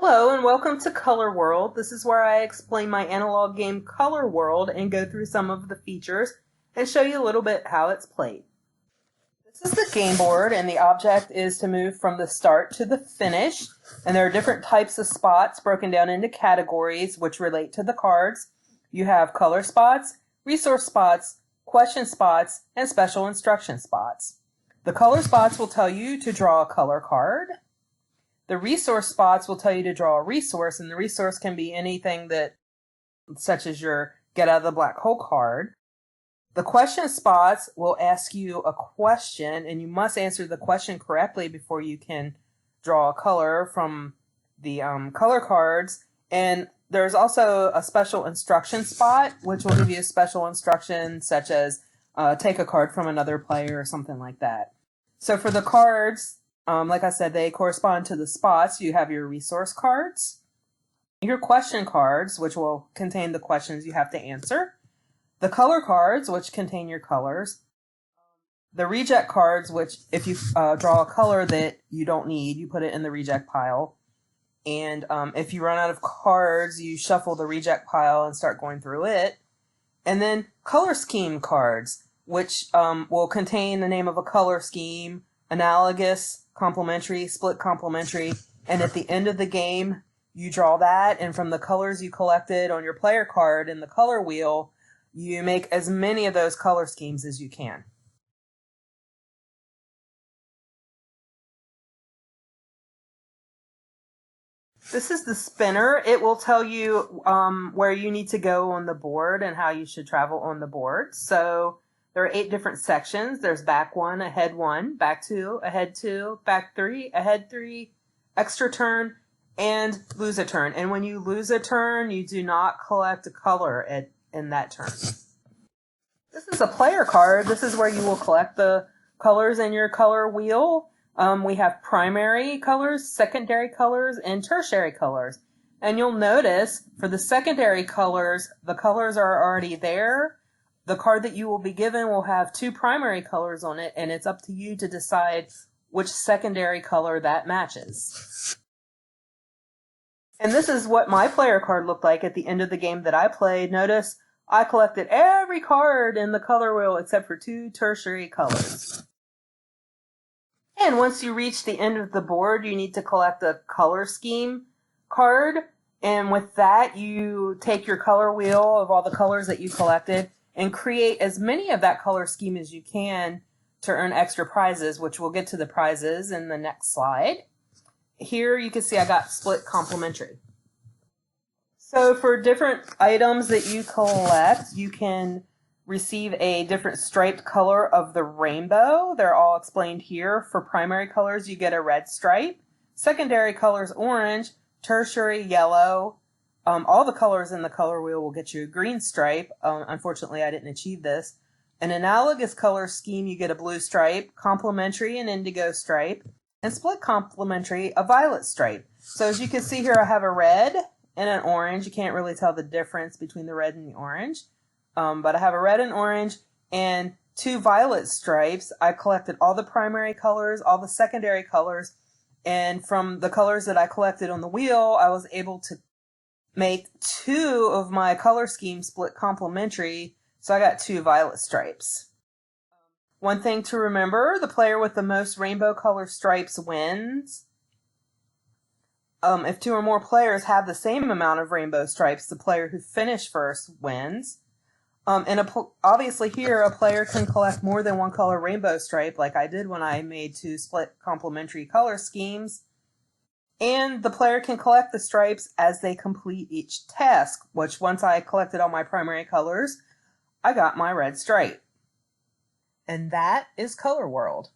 Hello and welcome to Color World. This is where I explain my analog game Color World and go through some of the features and show you a little bit how it's played. This is the game board and the object is to move from the start to the finish, and there are different types of spots broken down into categories which relate to the cards. You have color spots, resource spots, question spots, and special instruction spots. The color spots will tell you to draw a color card. The resource spots will tell you to draw a resource, and the resource can be anything such as your get out of the black hole card. The question spots will ask you a question, and you must answer the question correctly before you can draw a color from the color cards. And there's also a special instruction spot, which will give you a special instruction such as take a card from another player or something like that. So for the cards, like I said, they correspond to the spots. You have your resource cards, your question cards, which will contain the questions you have to answer, the color cards, which contain your colors, the reject cards, which if you draw a color that you don't need, you put it in the reject pile. And if you run out of cards, you shuffle the reject pile and start going through it. And then color scheme cards, which will contain the name of a color scheme, analogous, complementary, split complementary, and at the end of the game, you draw that, and from the colors you collected on your player card in the color wheel, you make as many of those color schemes as you can. This is the spinner. It will tell you where you need to go on the board and how you should travel on the board. So there are 8 different sections. There's back 1, ahead 1, back 2, ahead 2, back 3, ahead 3, extra turn, and lose a turn. And when you lose a turn, you do not collect a color in that turn. This is a player card. This is where you will collect the colors in your color wheel. We have primary colors, secondary colors, and tertiary colors. And you'll notice for the secondary colors, the colors are already there. The card that you will be given will have 2 primary colors on it, and it's up to you to decide which secondary color that matches. And this is what my player card looked like at the end of the game that I played. Notice I collected every card in the color wheel except for 2 tertiary colors. And once you reach the end of the board, you need to collect a color scheme card. And with that, you take your color wheel of all the colors that you collected and create as many of that color scheme as you can to earn extra prizes, which we'll get to the prizes in the next slide. Here you can see I got split complementary. So for different items that you collect, you can receive a different striped color of the rainbow. They're all explained here. For primary colors, you get a red stripe. Secondary colors, orange. Tertiary, yellow. All the colors in the color wheel will get you a green stripe. Unfortunately, I didn't achieve this. An analogous color scheme, you get a blue stripe, complementary, an indigo stripe, and split complementary, a violet stripe. So as you can see here, I have a red and an orange. You can't really tell the difference between the red and the orange. But I have a red and orange and 2 violet stripes. I collected all the primary colors, all the secondary colors, and from the colors that I collected on the wheel, I was able to make 2 of my color schemes split complementary, so I got 2 violet stripes. One thing to remember, the player with the most rainbow color stripes wins. If 2 or more players have the same amount of rainbow stripes, the player who finished first wins. Obviously here, a player can collect more than 1 color rainbow stripe, like I did when I made 2 split complementary color schemes. And the player can collect the stripes as they complete each task, which once I collected all my primary colors, I got my red stripe. And that is Color World.